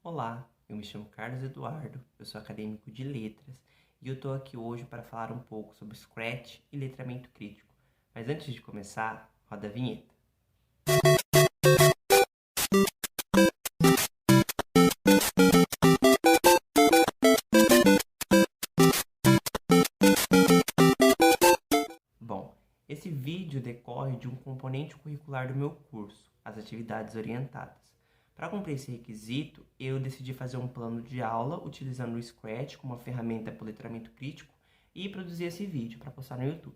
Olá, eu me chamo Carlos Eduardo, eu sou acadêmico de letras e eu estou aqui hoje para falar um pouco sobre Scratch e letramento crítico. Mas antes de começar, roda a vinheta. Bom, esse vídeo decorre de um componente curricular do meu curso, as atividades orientadas. Para cumprir esse requisito, eu decidi fazer um plano de aula utilizando o Scratch como uma ferramenta para o letramento crítico e produzir esse vídeo para postar no YouTube.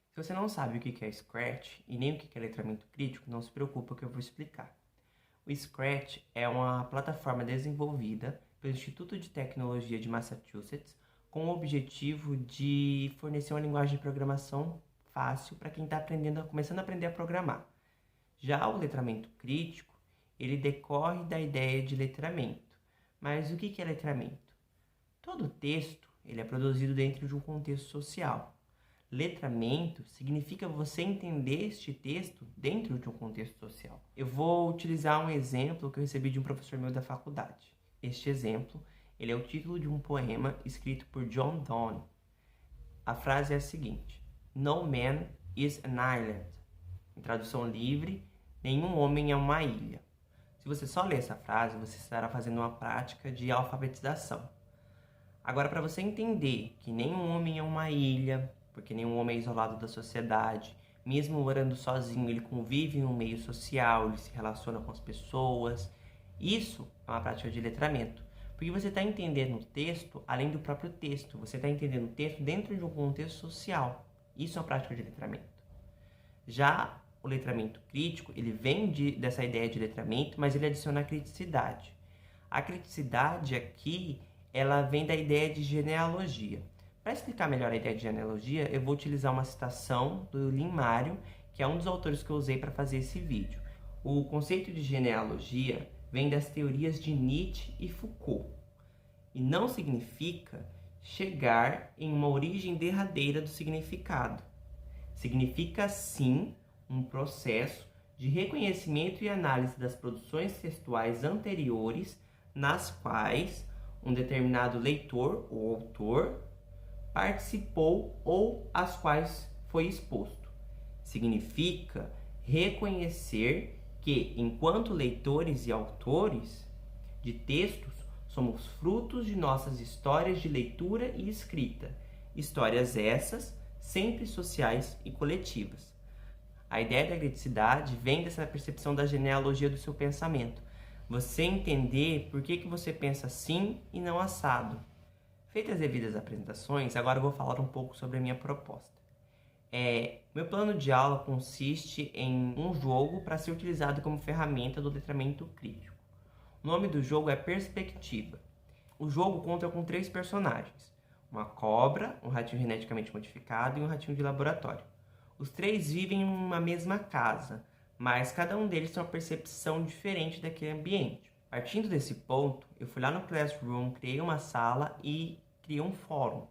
Se você não sabe o que é Scratch e nem o que é letramento crítico, não se preocupe que eu vou explicar. O Scratch é uma plataforma desenvolvida pelo Instituto de Tecnologia de Massachusetts com o objetivo de fornecer uma linguagem de programação fácil para quem está começando a aprender a programar. Já o letramento crítico, ele decorre da ideia de letramento. Mas o que é letramento? Todo texto ele é produzido dentro de um contexto social. Letramento significa você entender este texto dentro de um contexto social. Eu vou utilizar um exemplo que eu recebi de um professor meu da faculdade. Este exemplo, ele é o título de um poema escrito por John Donne. A frase é a seguinte: No man is an island. Em tradução livre, nenhum homem é uma ilha. Se você só ler essa frase, você estará fazendo uma prática de alfabetização. Agora, para você entender que nenhum homem é uma ilha, porque nenhum homem é isolado da sociedade, mesmo morando sozinho, ele convive em um meio social, ele se relaciona com as pessoas. Isso é uma prática de letramento, porque você está entendendo o texto além do próprio texto, você está entendendo o texto dentro de um contexto social. Isso é uma prática de letramento. Já o letramento crítico, ele vem dessa ideia de letramento, mas ele adiciona a criticidade. A criticidade aqui, ela vem da ideia de genealogia. Para explicar melhor a ideia de genealogia, eu vou utilizar uma citação do Lin Mário, que é um dos autores que eu usei para fazer esse vídeo. O conceito de genealogia vem das teorias de Nietzsche e Foucault, e não significa chegar em uma origem derradeira do significado. Significa, sim, um processo de reconhecimento e análise das produções textuais anteriores nas quais um determinado leitor ou autor participou ou às quais foi exposto. Significa reconhecer que, enquanto leitores e autores de textos, somos frutos de nossas histórias de leitura e escrita, histórias essas sempre sociais e coletivas. A ideia da criticidade vem dessa percepção da genealogia do seu pensamento. Você entender por que você pensa assim e não assado. Feitas as devidas apresentações, agora eu vou falar um pouco sobre a minha proposta. Meu plano de aula consiste em um jogo para ser utilizado como ferramenta do letramento crítico. O nome do jogo é Perspectiva. O jogo conta com 3 personagens: uma cobra, um ratinho geneticamente modificado e um ratinho de laboratório. Os 3 vivem em uma mesma casa, mas cada um deles tem uma percepção diferente daquele ambiente. Partindo desse ponto, eu fui lá no Classroom, criei uma sala e criei um fórum,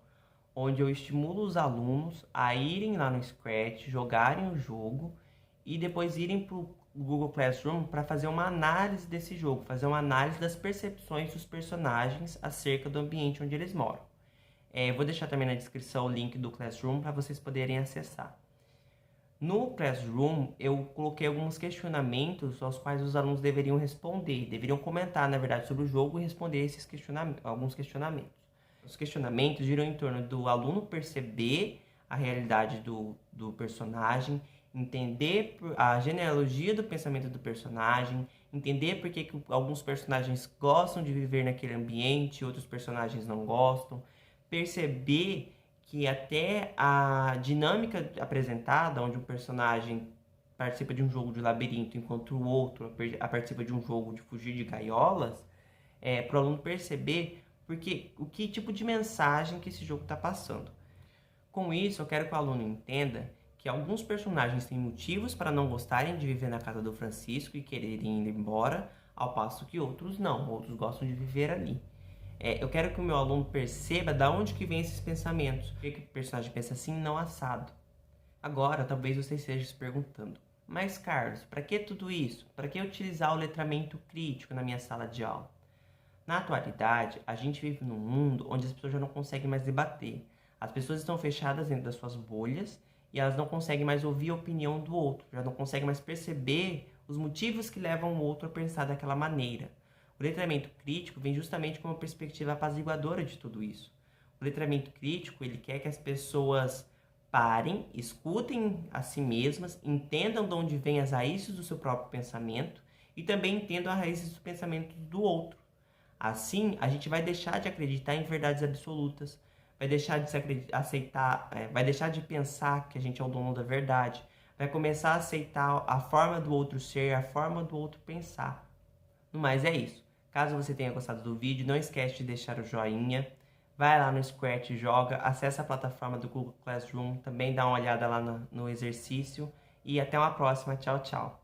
onde eu estimulo os alunos a irem lá no Scratch, jogarem o jogo e depois irem para o Google Classroom para fazer uma análise desse jogo, fazer uma análise das percepções dos personagens acerca do ambiente onde eles moram. Vou deixar também na descrição o link do Classroom para vocês poderem acessar. No Classroom, eu coloquei alguns questionamentos aos quais os alunos deveriam responder, deveriam comentar, na verdade, sobre o jogo e responder alguns questionamentos. Os questionamentos giram em torno do aluno perceber a realidade do personagem, entender a genealogia do pensamento do personagem, entender por que alguns personagens gostam de viver naquele ambiente e outros personagens não gostam, perceber que até a dinâmica apresentada, onde um personagem participa de um jogo de labirinto, enquanto o outro participa de um jogo de fugir de gaiolas, para o aluno perceber o que tipo de mensagem que esse jogo está passando. Com isso, eu quero que o aluno entenda que alguns personagens têm motivos para não gostarem de viver na casa do Francisco e quererem ir embora, ao passo que outros não, outros gostam de viver ali. Eu quero que o meu aluno perceba de onde que vem esses pensamentos. Por que o personagem pensa assim, não assado? Agora, talvez você esteja se perguntando: mas Carlos, para que tudo isso? Para que utilizar o letramento crítico na minha sala de aula? Na atualidade, a gente vive num mundo onde as pessoas já não conseguem mais debater. As pessoas estão fechadas dentro das suas bolhas e elas não conseguem mais ouvir a opinião do outro, já não conseguem mais perceber os motivos que levam o outro a pensar daquela maneira. O letramento crítico vem justamente com uma perspectiva apaziguadora de tudo isso. O letramento crítico, ele quer que as pessoas parem, escutem a si mesmas, entendam de onde vêm as raízes do seu próprio pensamento e também entendam as raízes do pensamento do outro. Assim, a gente vai deixar de acreditar em verdades absolutas, vai deixar de aceitar, vai deixar de pensar que a gente é o dono da verdade, vai começar a aceitar a forma do outro ser, a forma do outro pensar. No mais, é isso. Caso você tenha gostado do vídeo, não esquece de deixar o joinha, vai lá no Scratch e joga, acessa a plataforma do Google Classroom, também dá uma olhada lá no exercício e até uma próxima. Tchau, tchau.